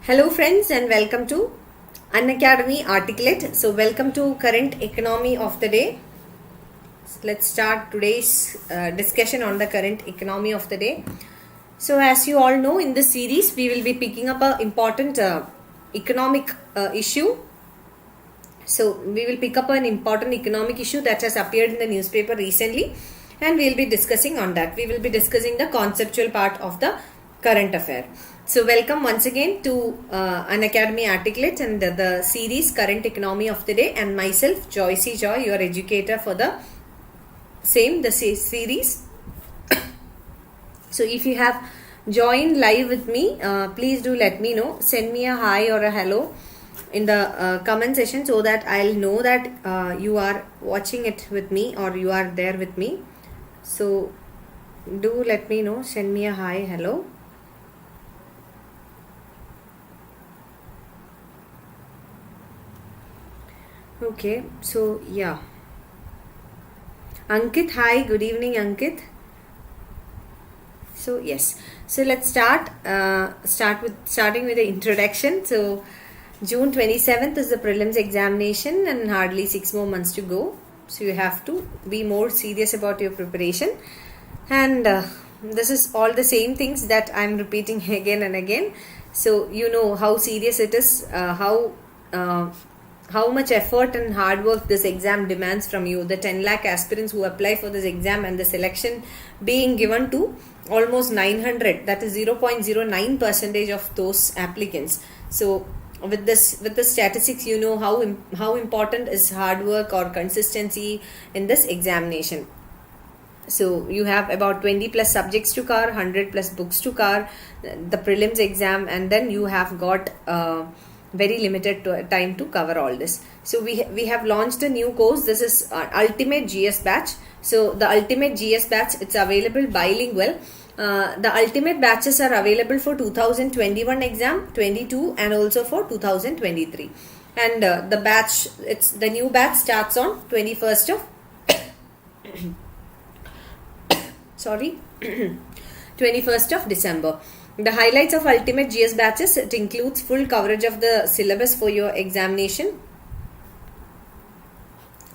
Hello friends and welcome to Unacademy Articulate. So welcome to current economy of the day. Let's start today's discussion on the current economy of the day. So as you all know, in this series we will be picking up an important economic issue. So we will pick up an important economic issue that has appeared in the newspaper recently, and we will be discussing on that. We will be discussing the conceptual part of the current affair. So welcome once again to Unacademy Articulate and the series Current Economy of the Day, and myself Joycey Joy, your educator for the same, the series. So if you have joined live with me, please do let me know. Send me a hi or a hello in the comment section so that I'll know that you are watching it with me or you are there with me. So do let me know. Send me a hi, hello. Okay, so yeah. Ankit, hi, good evening, Ankit. So yes, so let's starting with the introduction. So June 27th is the prelims examination and hardly 6 more months to go. So you have to be more serious about your preparation, and this is all the same things that I'm repeating again and again. So you know how serious it is, how much effort and hard work this exam demands from you. The 10 lakh aspirants who apply for this exam and the selection being given to almost 900, that is 0.09% of those applicants. So with the statistics, you know how important is hard work or consistency in this examination. So you have about 20 plus subjects to cover, 100 plus books to cover, the prelims exam, and then you have got very limited time to cover all this. So we have launched a new course. This is Ultimate GS Batch. So the Ultimate GS Batch, it's available bilingual. The ultimate batches are available for 2021 exam, 22, and also for 2023. And the new batch starts on 21st of 21st of December. The highlights of Ultimate GS batches, it includes full coverage of the syllabus for your examination.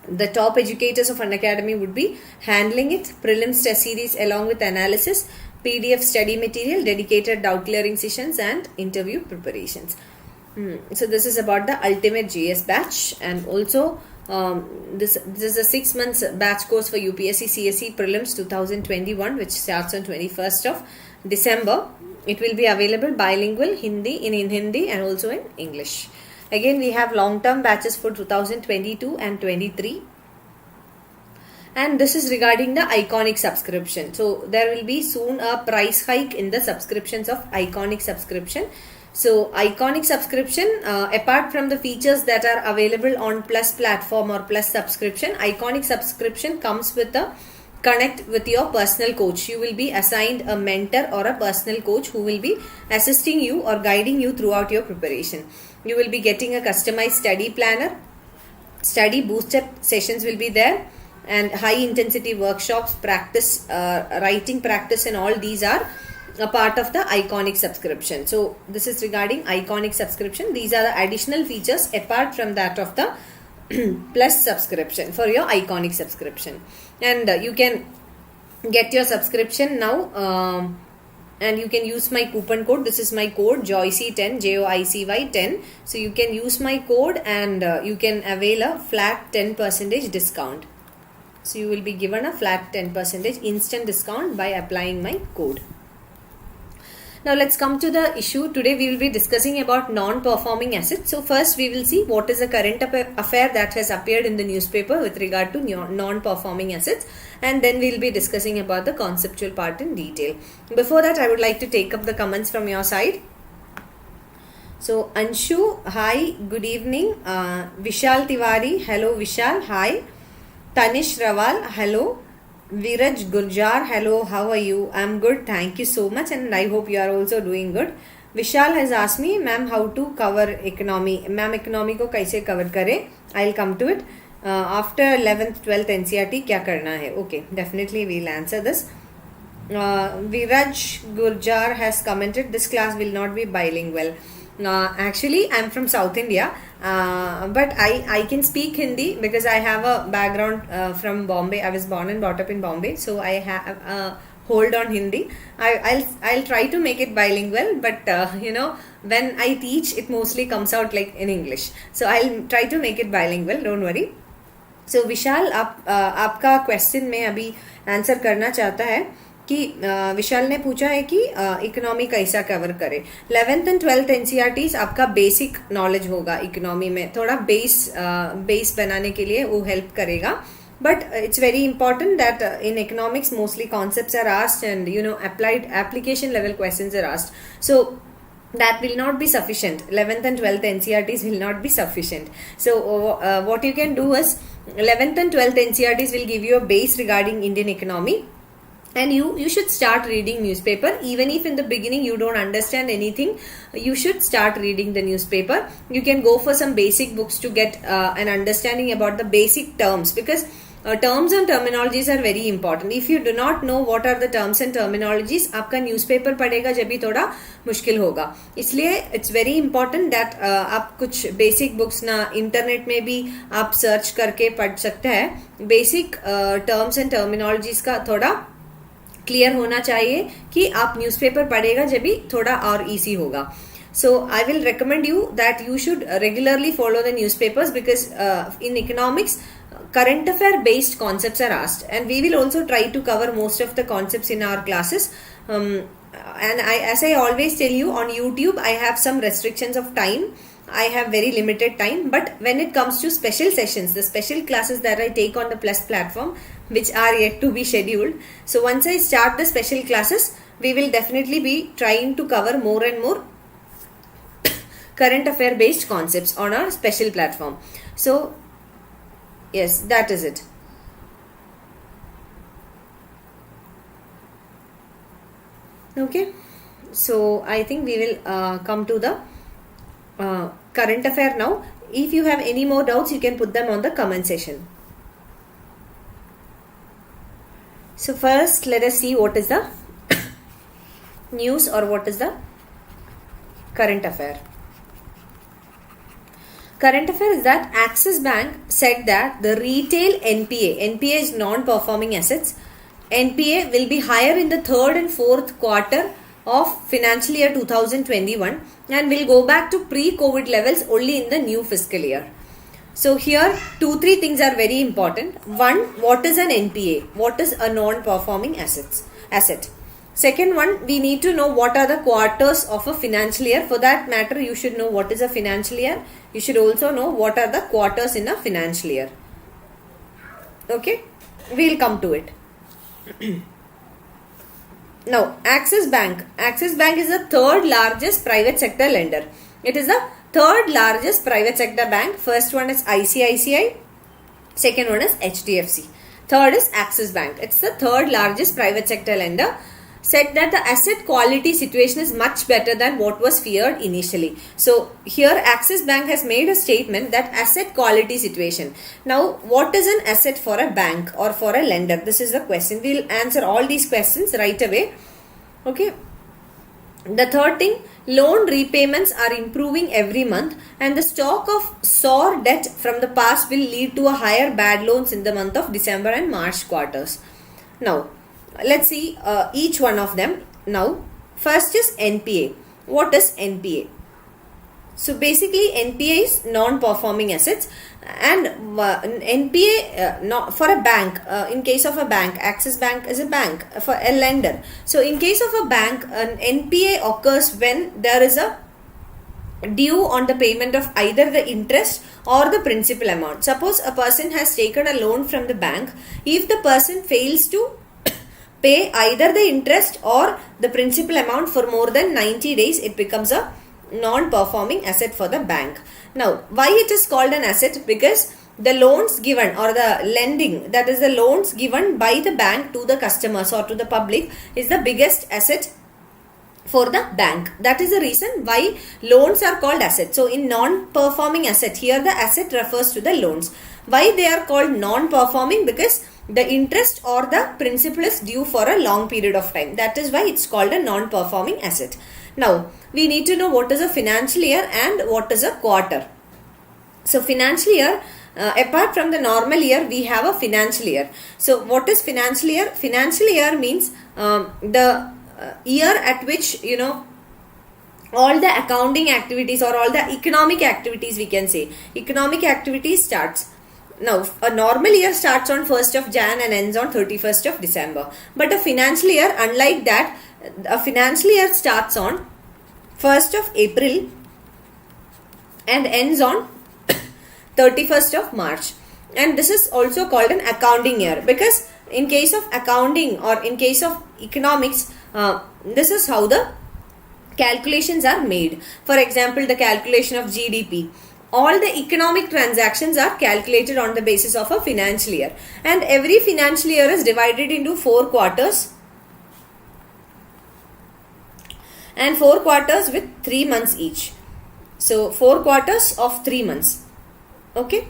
The top educators of Unacademy would be handling it, prelims test series along with analysis, PDF study material, dedicated doubt clearing sessions, and interview preparations. So this is about the Ultimate GS batch, and also this is a 6 months batch course for UPSC CSE prelims 2021, which starts on 21st of December. It will be available bilingual, in Hindi and also in English. Again, we have long-term batches for 2022 and 23. And this is regarding the Iconic subscription. So there will be soon a price hike in the subscriptions of Iconic subscription. So Iconic subscription, apart from the features that are available on Plus platform or Plus subscription, Iconic subscription comes with a connect with your personal coach. You will be assigned a mentor or a personal coach who will be assisting you or guiding you throughout your preparation. You will be getting a customized study planner. Study booster sessions will be there, and high intensity workshops, practice, writing practice, and all these are a part of the Iconic subscription. So this is regarding Iconic subscription. These are the additional features apart from that of the Plus subscription for your Iconic subscription. And you can get your subscription now, and you can use my coupon code. This is my code Joycey10, Joicy 10. So you can use my code, and you can avail a flat 10% discount. So you will be given a flat 10% instant discount by applying my code. Now let's come to the issue. Today we will be discussing about non-performing assets. So first we will see what is a current affair that has appeared in the newspaper with regard to non-performing assets, and then we will be discussing about the conceptual part in detail. Before that, I would like to take up the comments from your side. So Anshu, hi, good evening. Vishal Tiwari, hello Vishal, hi. Tanish Rawal, hello. Viraj Gurjar, hello, how are you? I'm good, thank you so much, and I hope you are also doing good. Vishal has asked me, ma'am, how to cover economy. Ma'am, economy ko kaise cover kare? I'll come to it. After 11th, 12th NCERT, kya karna hai? Okay, definitely we'll answer this. Viraj Gurjar has commented, this class will not be bilingual. Actually, I'm from South India, but I can speak Hindi because I have a background from Bombay. I was born and brought up in Bombay, so I have hold on Hindi. I'll try to make it bilingual, but when I teach, it mostly comes out like in English. So I'll try to make it bilingual. Don't worry. सो विशाल आपका question में अभी answer करना चाहता है कि विशाल ने पूछा है कि इकोनॉमी कैसा कवर करे. 11th and 12th एनसीईआरटीज आपका बेसिक नॉलेज होगा इकोनॉमी में, थोड़ा बेस बनाने के लिए वो हेल्प करेगा. But it's very important that in economics mostly concepts are asked and applied application level questions are asked. So that will not be sufficient. 11th and 12th NCERTs will not be sufficient. So what you can do is 11th and 12th NCERTs will give you a base regarding Indian economy. And you should start reading newspaper. Even if in the beginning you don't understand anything, you should start reading the newspaper. You can go for some basic books to get an understanding about the basic terms, because terms and terminologies are very important. If you do not know what are the terms and terminologies, आपका newspaper पढ़ेगा जब भी थोड़ा मुश्किल होगा. इसलिए it's very important that आप कुछ basic books ना internet में भी आप search करके पढ़ सकते हैं. Basic terms and terminologies का थोड़ा क्लियर होना चाहिए कि आप न्यूज़पेपर पढ़ेगा जब भी थोड़ा और इजी होगा. So I will recommend you that you should regularly follow the newspapers, because in economics current affair based concepts are asked, and we will also try to cover most of the concepts in our classes. And as I always tell you, on YouTube I have some restrictions of time. I have very limited time, but when it comes to special sessions, the special classes that I take on the Plus platform, which are yet to be scheduled, so once I start the special classes, we will definitely be trying to cover more and more current affair based concepts on our special platform. So yes, that is it. Okay, so I think we will come to the current affair now. If you have any more doubts, you can put them on the comment section. So first let us see what is the news, or what is the current affair. Current affair is that Axis Bank said that the retail NPA is non-performing assets, NPA will be higher in the third and fourth quarter of financial year 2021 and will go back to pre-COVID levels only in the new fiscal year. So here 2-3 things are very important. One, what is an NPA? What is a non-performing asset? Second one, we need to know what are the quarters of a financial year. For that matter, you should know what is a financial year. You should also know what are the quarters in a financial year. Okay, we'll come to it. Now, Axis Bank is the third largest private sector lender. It is the third largest private sector bank. First one is ICICI, second one is HDFC, third is Axis Bank. It's the third largest private sector lender. Said that the asset quality situation is much better than what was feared initially. So here Axis Bank has made a statement that asset quality situation. Now what is an asset for a bank or for a lender? This is the question. We will answer all these questions right away. Okay. The third thing, loan repayments are improving every month, and the stock of sore debt from the past will lead to a higher bad loans in the month of December and March quarters. Now let's see each one of them. Now first is NPA. What is NPA? So basically NPA is non-performing assets, and NPA for a bank, in case of a bank, Axis Bank is a bank, for a lender. So in case of a bank, an NPA occurs when there is a due on the payment of either the interest or the principal amount. Suppose a person has taken a loan from the bank. If the person fails to pay either the interest or the principal amount for more than 90 days, it becomes a non-performing asset for the bank. Now, why it is called an asset? Because the loans given, or the lending, that is the loans given by the bank to the customers or to the public, is the biggest asset for the bank. That is the reason why loans are called assets. So in non-performing asset, here the asset refers to the loans. Why they are called non-performing? Because the interest or the principal is due for a long period of time. That is why it's called a non-performing asset. Now, we need to know what is a financial year and what is a quarter. So, financial year, apart from the normal year, we have a financial year. So, what is financial year? Financial year means the year at which, all the accounting activities or all the economic activities, we can say. Economic activities starts. Now, a normal year starts on 1st of Jan and ends on 31st of December. But a financial year, unlike that, a financial year starts on 1st of April and ends on 31st of March. And this is also called an accounting year, because in case of accounting or in case of economics, this is how the calculations are made. For example, the calculation of GDP. All the economic transactions are calculated on the basis of a financial year. And every financial year is divided into 4 quarters. And 4 quarters with 3 months each. So, 4 quarters of 3 months. Okay.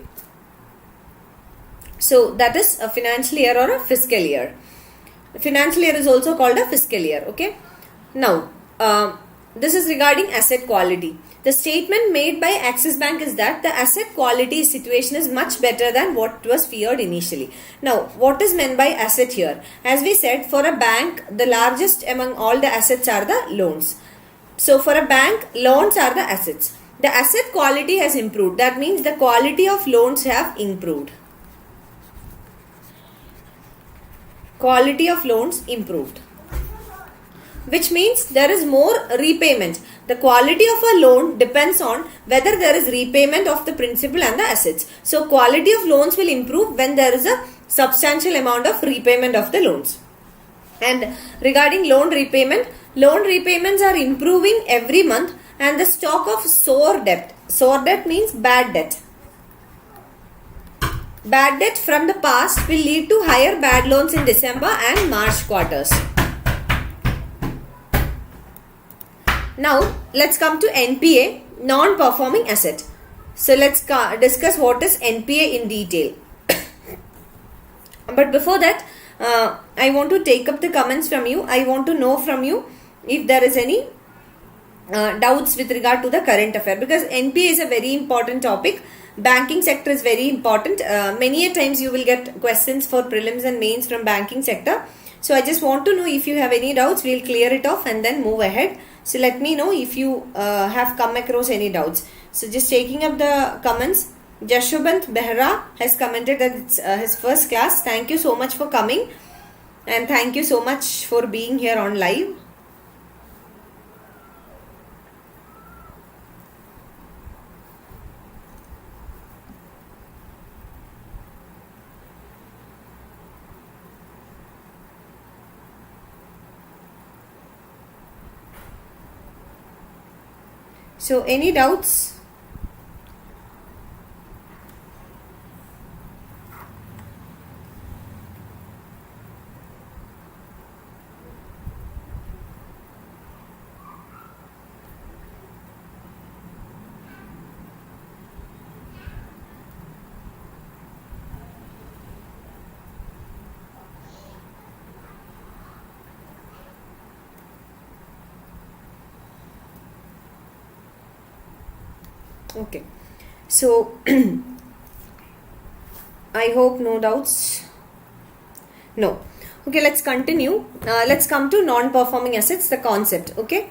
So, that is a financial year or a fiscal year. Financial year is also called a fiscal year. Okay. Now, this is regarding asset quality. The statement made by Axis Bank is that the asset quality situation is much better than what was feared initially. Now, what is meant by asset here? As we said, for a bank, the largest among all the assets are the loans. So, for a bank, loans are the assets. The asset quality has improved. That means the quality of loans have improved. Quality of loans improved, which means there is more repayment. The quality of a loan depends on whether there is repayment of the principal and the assets. So, quality of loans will improve when there is a substantial amount of repayment of the loans. And regarding loan repayments are improving every month, and the stock of sore debt means bad debt. Bad debt from the past will lead to higher bad loans in December and March quarters. Now, let's come to NPA, non-performing asset. So, let's discuss what is NPA in detail. But before that, I want to take up the comments from you. I want to know from you if there is any doubts with regard to the current affair, because NPA is a very important topic. Banking sector is very important. Many a times you will get questions for prelims and mains from banking sector. So, I just want to know if you have any doubts. We will clear it off and then move ahead. So, let me know if you have come across any doubts. So, just taking up the comments. Jashobant Behra has commented that it's his first class. Thank you so much for coming. And thank you so much for being here on live. So, any doubts? Okay, so I hope no doubts. No. Okay, let's continue. Let's come to non-performing assets, the concept. Okay.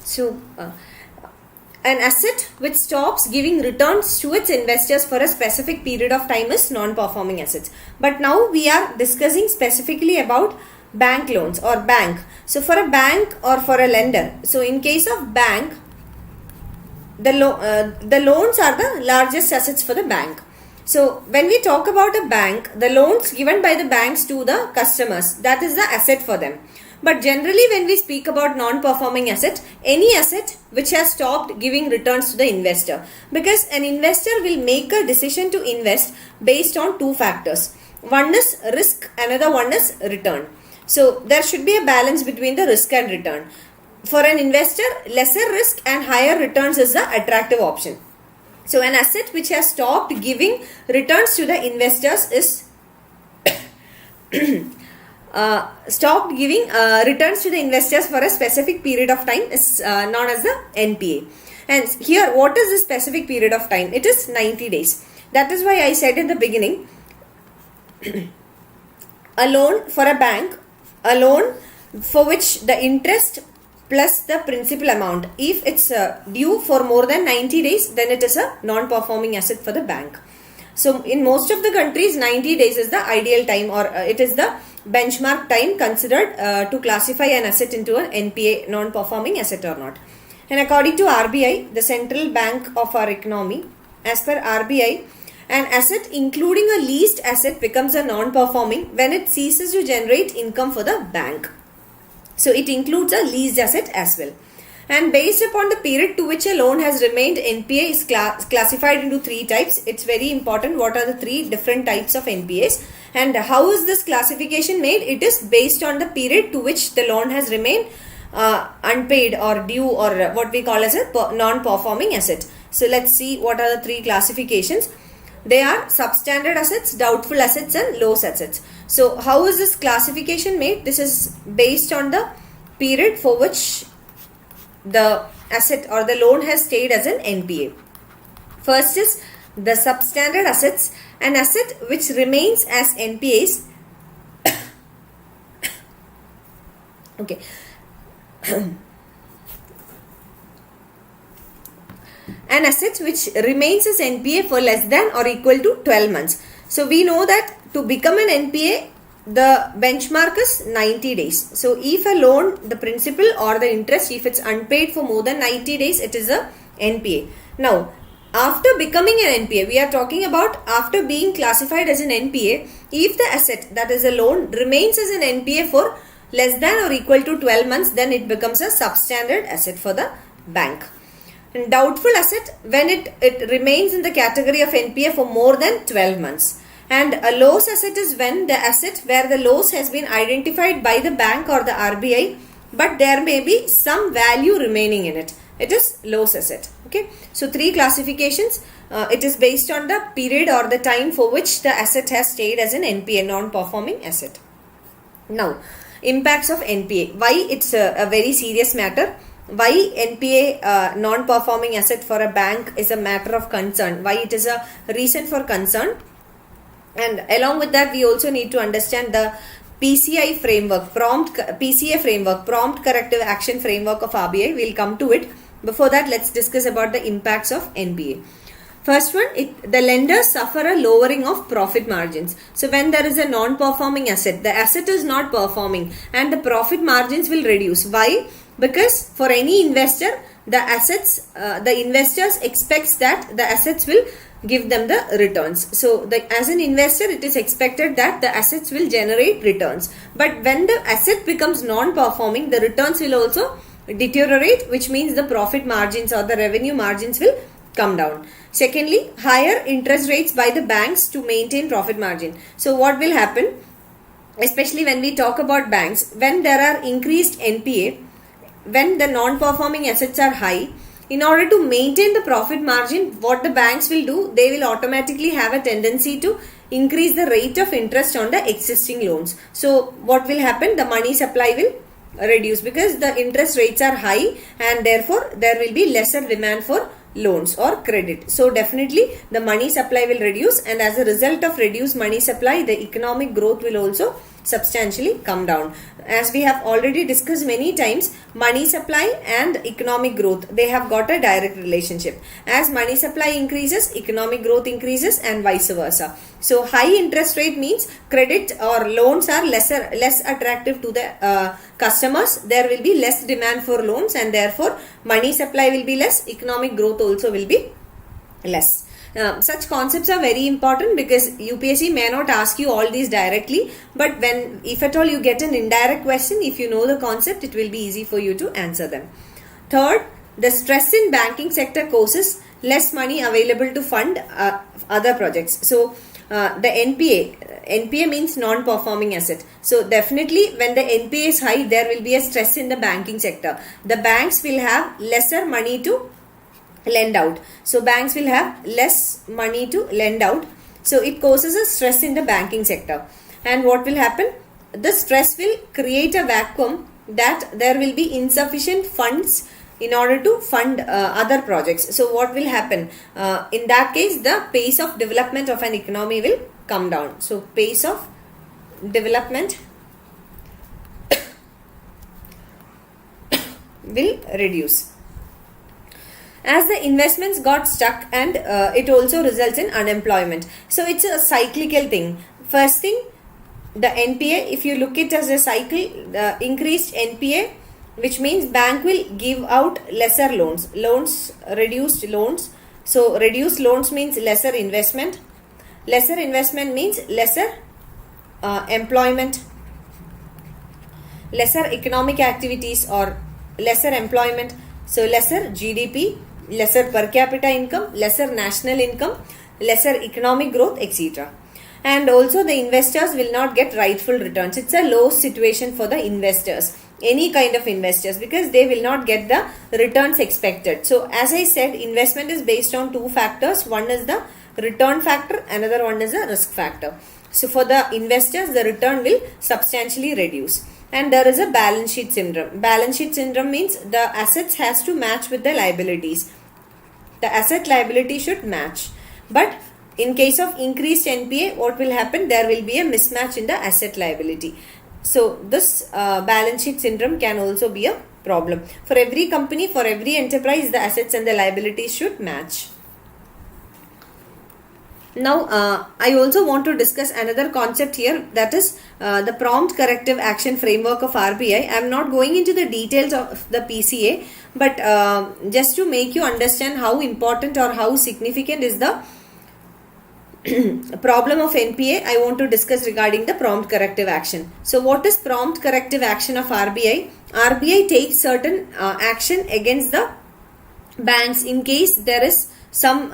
So, an asset which stops giving returns to its investors for a specific period of time is non-performing assets. But now we are discussing specifically about bank loans or bank. So, for a bank or for a lender. So, in case of bank, the loans are the largest assets for the bank. So, when we talk about a bank, the loans given by the banks to the customers, that is the asset for them. But generally, when we speak about non-performing asset, any asset which has stopped giving returns to the investor. Because an investor will make a decision to invest based on two factors. One is risk, another one is return. So, there should be a balance between the risk and return. For an investor, lesser risk and higher returns is the attractive option. So, an asset which has stopped giving returns to the investors is stopped giving returns to the investors for a specific period of time is known as the NPA. And here, what is the specific period of time? It is 90 days. That is why I said in the beginning, a loan for a bank, a loan for which the interest plus the principal amount, if it's due for more than 90 days, then it is a non-performing asset for the bank. So in most of the countries, 90 days is the ideal time, or it is the benchmark time considered to classify an asset into an NPA, non-performing asset or not. And according to RBI, the central bank of our economy, as per RBI, an asset including a leased asset becomes a non-performing when it ceases to generate income for the bank. So it includes a leased asset as well. And based upon the period to which a loan has remained, NPA is classified into three types. It's very important what are the three different types of NPAs. And how is this classification made? It is based on the period to which the loan has remained unpaid or due, or what we call as a non-performing asset. So let's see what are the three classifications. They are substandard assets, doubtful assets and loss assets. So how is this classification made? This is based on the period for which the asset or the loan has stayed as an NPA. First is the substandard assets, an asset which remains as NPAs. Okay. An asset which remains as NPA for less than or equal to 12 months. So we know that to become an NPA, the benchmark is 90 days. So if a loan, the principal or the interest, if it's unpaid for more than 90 days, it is a NPA. Now, after becoming an NPA, we are talking about after being classified as an NPA, if the asset, that is a loan, remains as an NPA for less than or equal to 12 months, then it becomes a substandard asset for the bank. And doubtful asset, when it remains in the category of NPA for more than 12 months. And a loss asset is when the asset where the loss has been identified by the bank or the RBI, but there may be some value remaining in it. It is loss asset. Okay. So three classifications. It is based on the period or the time for which the asset has stayed as an NPA, non-performing asset. Now, impacts of NPA. Why it's a very serious matter? Why NPA, non-performing asset for a bank, is a matter of concern? Why it is a reason for concern? And along with that, we also need to understand the PCI framework, PCA framework, prompt corrective action framework of RBI. We'll come to it. Before that, let's discuss about the impacts of NPA. First one, the lenders suffer a lowering of profit margins. So when there is a non-performing asset, the asset is not performing and the profit margins will reduce. Why? Because for any investor, the investors expects that the assets will give them the returns. So as an investor, it is expected that the assets will generate returns. But when the asset becomes non-performing, the returns will also deteriorate, which means the profit margins or the revenue margins will come down. Secondly, higher interest rates by the banks to maintain profit margin. So what will happen, especially when we talk about banks, when there are increased NPA, when the non-performing assets are high, in order to maintain the profit margin, what the banks will do, they will automatically have a tendency to increase the rate of interest on the existing loans. So what will happen? The money supply will reduce because the interest rates are high and therefore there will be lesser demand for loans or credit. So definitely the money supply will reduce, and as a result of reduced money supply, the economic growth will also substantially come down. As we have already discussed many times, money supply and economic growth, they have got a direct relationship. As money supply increases, economic growth increases and vice versa. So high interest rate means credit or loans are less attractive to the customers. There will be less demand for loans and therefore money supply will be less, economic growth also will be less. Such concepts are very important because UPSC may not ask you all these directly, but if at all you get an indirect question, if you know the concept, it will be easy for you to answer them. Third, the stress in banking sector causes less money available to fund other projects. So the NPA means non-performing asset. So definitely when the NPA is high, there will be a stress in the banking sector. The banks will have lesser money to lend out. So banks will have less money to lend out. So it causes a stress in the banking sector. And what will happen? the stress will create a vacuum that there will be insufficient funds in order to fund other projects. So what will happen? In that case, the pace of development of an economy will come down. So pace of development will reduce. As the investments got stuck, and it also results in unemployment. So it's a cyclical thing. First thing, the NPA, if you look it as a cycle, the increased NPA, which means bank will give out lesser loans, reduced loans. So reduced loans means lesser investment means lesser employment, lesser economic activities or lesser employment. So lesser GDP, lesser per capita income, lesser national income, lesser economic growth, etc. And also the investors will not get rightful returns. It's a low situation for the investors, any kind of investors, because they will not get the returns expected. So as I said, investment is based on two factors. One is the return factor, another one is the risk factor. So for the investors, the return will substantially reduce. And there is a balance sheet syndrome. Balance sheet syndrome means the assets has to match with the liabilities. The asset liability should match. But in case of increased NPA, what will happen? There will be a mismatch in the asset liability. So this balance sheet syndrome can also be a problem. For every company, for every enterprise, the assets and the liabilities should match. Now, I also want to discuss another concept here, that is the prompt corrective action framework of RBI. I am not going into the details of the PCA, but just to make you understand how important or how significant is the problem of NPA, I want to discuss regarding the prompt corrective action. So what is prompt corrective action of RBI? RBI takes certain action against the banks in case there is some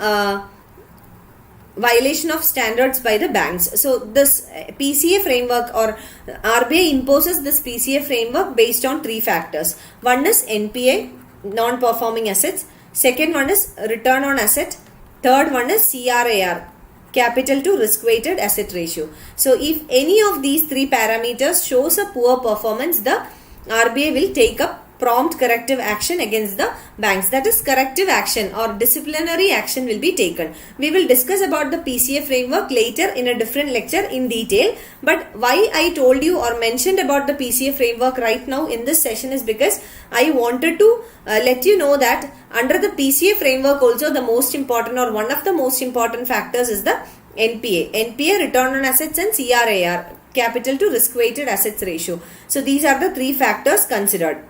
violation of standards by the banks. So this PCA framework, or RBI imposes this PCA framework based on three factors. One is NPA, non-performing assets. Second one is return on asset. Third one is CRAR, capital to risk weighted asset ratio. So if any of these three parameters shows a poor performance, the RBI will take up prompt corrective action against the banks. That is, corrective action or disciplinary action will be taken. We will discuss about the PCA framework later in a different lecture in detail. But why I told you or mentioned about the PCA framework right now in this session is because I wanted to let you know that under the PCA framework also the most important or one of the most important factors is the NPA, return on assets, and CRAR, capital to risk weighted assets ratio. So these are the three factors considered.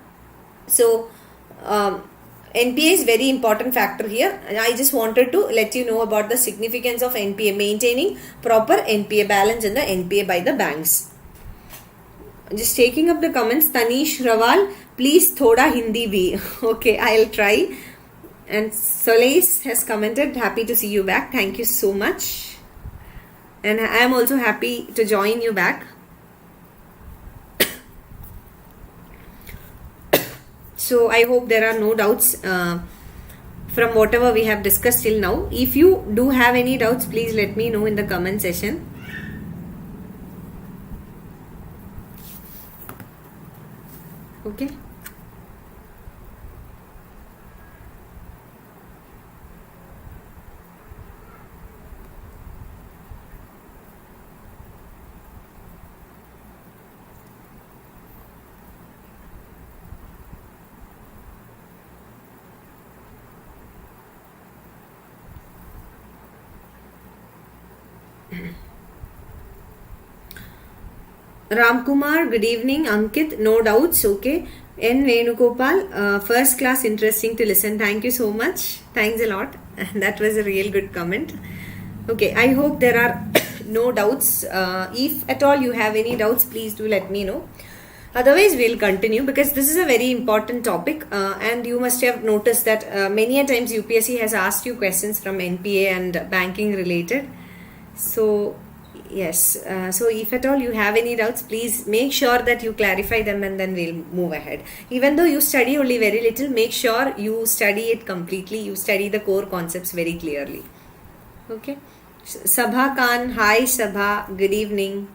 So NPA is very important factor here, and I just wanted to let you know about the significance of NPA, maintaining proper NPA balance in the NPA by the banks. Just taking up the comments. Tanish Rawal, please thoda Hindi bhi. Okay, I'll try. And Solis has commented, happy to see you back. Thank you so much. And I am also happy to join you back. So I hope there are no doubts from whatever we have discussed till now. If you do have any doubts, please let me know in the comment section. Okay. Ramkumar, good evening. Ankit, no doubts. Okay. N. Venugopal, first class, interesting to listen. Thank you so much. Thanks a lot. That was a real good comment. Okay, I hope there are no doubts. If at all you have any doubts, please do let me know. Otherwise, we'll continue because this is a very important topic and you must have noticed that many a times UPSC has asked you questions from NPA and banking related. So yes, so if at all you have any doubts, please make sure that you clarify them and then we'll move ahead. Even though you study only very little, make sure you study it completely. You study the core concepts very clearly. Okay. Sabha Khan, hi Sabha, good evening.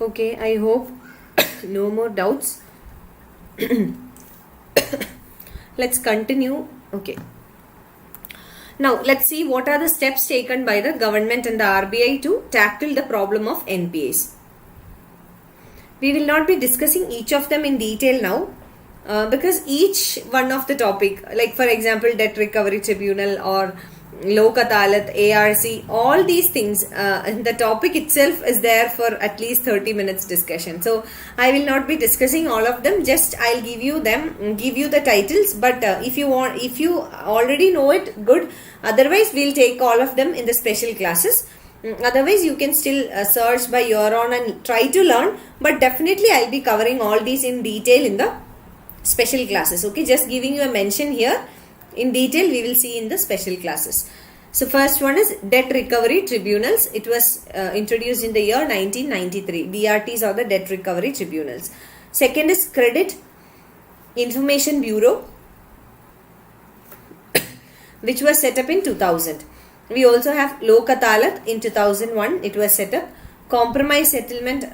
Okay, I hope no more doubts. Let's continue. Okay. Now, let's see what are the steps taken by the government and the RBI to tackle the problem of NPAs. We will not be discussing each of them in detail now because each one of the topic, like for example, Debt Recovery Tribunal or Lok Adalat, ARC, all these things, the topic itself is there for at least 30 minutes discussion. So I will not be discussing all of them, just I'll give you the titles, but if you already know it, good. Otherwise, we'll take all of them in the special classes. Otherwise, you can still search by your own and try to learn, but definitely I'll be covering all these in detail in the special classes. Okay, just giving you a mention here. In detail, we will see in the special classes. So, first one is Debt Recovery Tribunals. It was introduced in the year 1993. DRTs are the Debt Recovery Tribunals. Second is Credit Information Bureau, which was set up in 2000. We also have Lok Adalat in 2001. It was set up. Compromise Settlement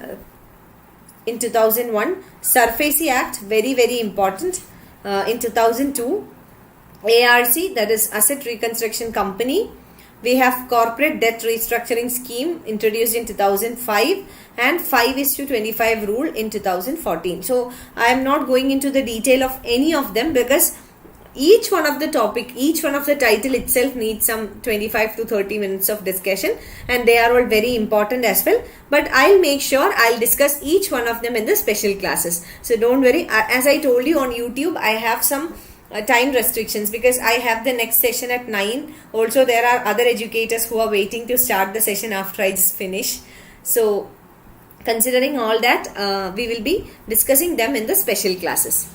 in 2001. SARFAESI Act, very, very important, in 2002. ARC, that is Asset Reconstruction Company. We have Corporate Debt Restructuring Scheme introduced in 2005 and 5:25 rule in 2014. So I am not going into the detail of any of them because each one of the topic, each one of the title itself needs some 25 to 30 minutes of discussion, and they are all very important as well. But I'll make sure I'll discuss each one of them in the special classes. So don't worry. As I told you on YouTube, I have some time restrictions because I have the next session at 9. Also, there are other educators who are waiting to start the session after I just finish. So, considering all that, we will be discussing them in the special classes.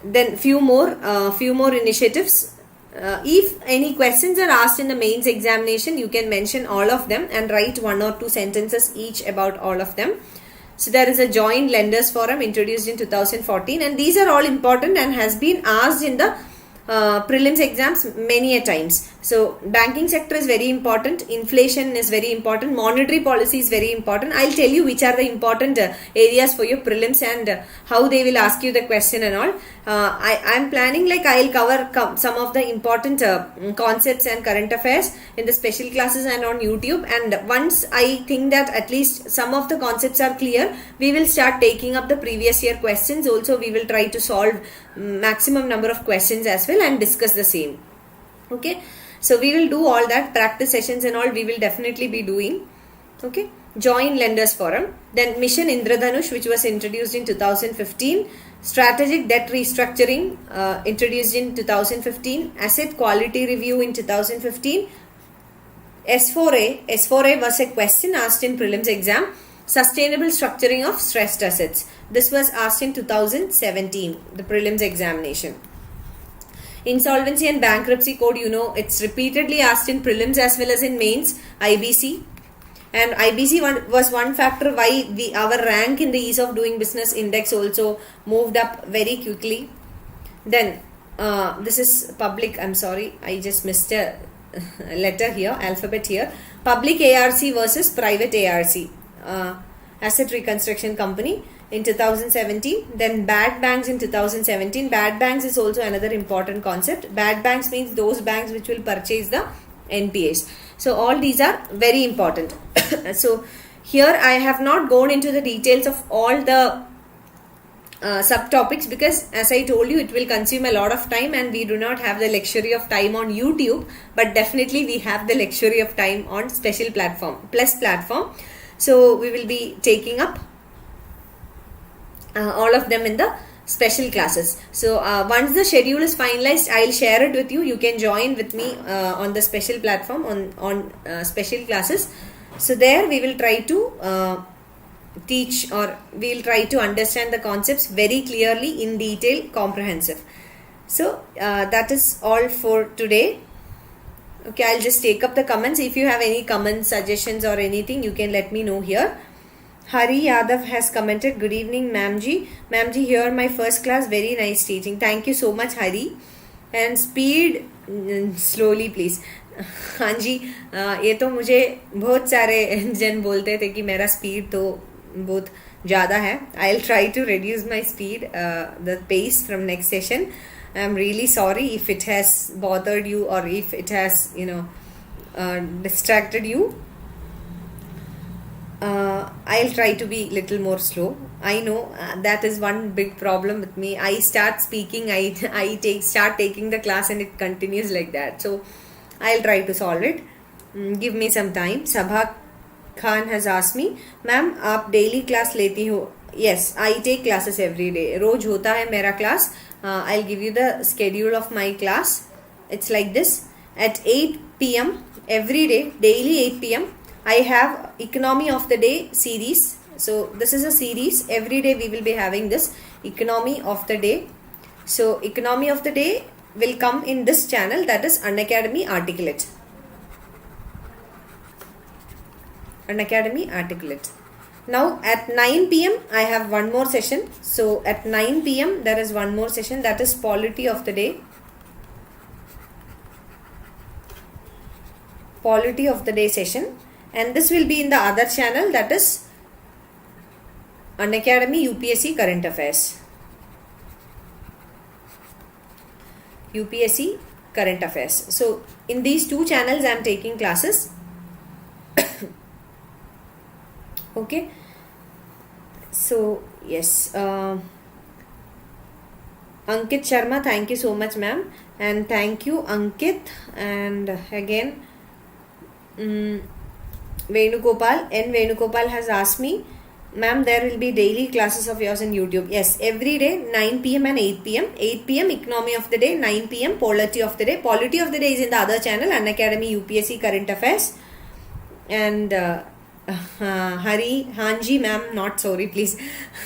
Then few more initiatives. If any questions are asked in the mains examination, you can mention all of them and write 1 or 2 sentences each about all of them. So there is a joint lenders forum introduced in 2014, and these are all important and has been asked in the prelims exams many a times. So banking sector is very important, inflation is very important, monetary policy is very important. I'll tell you which are the important areas for your prelims and how they will ask you the question and all. I'm planning like I'll cover some of the important concepts and current affairs in the special classes and on YouTube, and once I think that at least some of the concepts are clear, we will start taking up the previous year questions. Also, we will try to solve maximum number of questions as well and discuss the same. Okay, so we will do all that, practice sessions and all we will definitely be doing. Okay, joint lenders forum, then Mission Indradhanush, which was introduced in 2015, strategic debt restructuring introduced in 2015, asset quality review in 2015, S4A was a question asked in prelims exam, sustainable structuring of stressed assets. This was asked in 2017, the prelims examination. Insolvency and Bankruptcy Code, you know, it's repeatedly asked in prelims as well as in mains, IBC. And IBC was one factor why our rank in the ease of doing business index also moved up very quickly. Then this is public, I'm sorry, I just missed a letter here, alphabet here. Public ARC versus private ARC, Asset Reconstruction Company in 2017. Then bad banks in 2017. Bad banks is also another important concept. Bad banks means those banks which will purchase the NPAs. So all these are very important. So here I have not gone into the details of all the subtopics because as I told you, it will consume a lot of time and we do not have the luxury of time on YouTube, but definitely we have the luxury of time on special platform, plus platform. So we will be taking up all of them in the special classes. So once the schedule is finalized, I'll share it with you. You can join with me on the special platform on special classes. So there we will try to teach, or we will try to understand the concepts very clearly, in detail, comprehensive. So that is all for today. Okay, I'll just take up the comments. If you have any comments, suggestions or anything, you can let me know here. Hari Yadav has commented, good evening Ma'amji. Ma'amji, here my first class, very nice teaching. Thank you so much Hari. And speed slowly please. हाँ जी, ये तो मुझे बहुत सारे जन बोलते थे कि मेरा स्पीड तो बहुत ज़्यादा है. I'll try to reduce my speed, the pace from next session. I'm really sorry if it has bothered you or if it has, distracted you. I'll try to be little more slow. I know that is one big problem with me. I start speaking, I start taking the class and it continues like that. So I'll try to solve it. Give me some time. Sabha Khan has asked me, ma'am आप daily class लेती हो? Yes, I take classes every day. रोज होता है मेरा class. I'll give you the schedule of my class. It's like this. At 8 p.m. every day, daily 8 p.m. I have Economy of the Day series. So this is a series. Every day we will be having this Economy of the Day. So Economy of the Day will come in this channel, that is Unacademy Articulate. Unacademy Articulate. Now at 9 p.m. I have one more session. So at 9 p.m. there is one more session, that is Polity of the Day. Polity of the Day session. And this will be in the other channel, that is Unacademy UPSC Current Affairs. UPSC Current Affairs. So in these two channels I am taking classes. Okay. So yes, Ankit Sharma, thank you so much, ma'am, and thank you, Ankit. And again, Venugopal has asked me, ma'am, there will be daily classes of yours in YouTube. Yes, every day 9 p.m. and 8 p.m. 8 p.m. Economy of the Day, 9 p.m. Polity of the Day. Polity of the Day is in the other channel, Unacademy UPSC Current Affairs. And Hari, Hanji ma'am, not sorry please.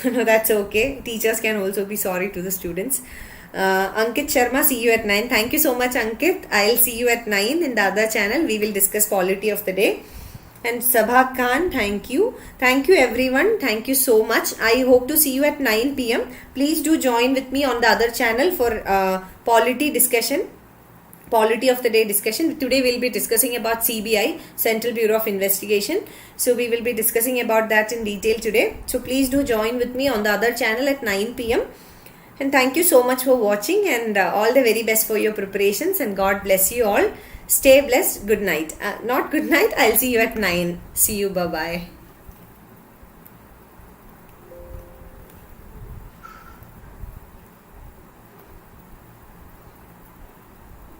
No, that's okay. Teachers can also be sorry to the students. Ankit Sharma, see you at 9. Thank you so much, Ankit. I'll see you at 9 in the other channel. We will discuss Polity of the Day. And Sabha Khan, thank you. Thank you everyone. Thank you so much. I hope to see you at 9 p.m. Please do join with me on the other channel for Polity discussion. Polity of the Day discussion. Today we'll be discussing about CBI, Central Bureau of Investigation. So we will be discussing about that in detail today. So please do join with me on the other channel at 9 p.m. And thank you so much for watching, and all the very best for your preparations, and God bless you all. Stay blessed. Good night. Not good night. I'll see you at 9. See you. Bye-bye.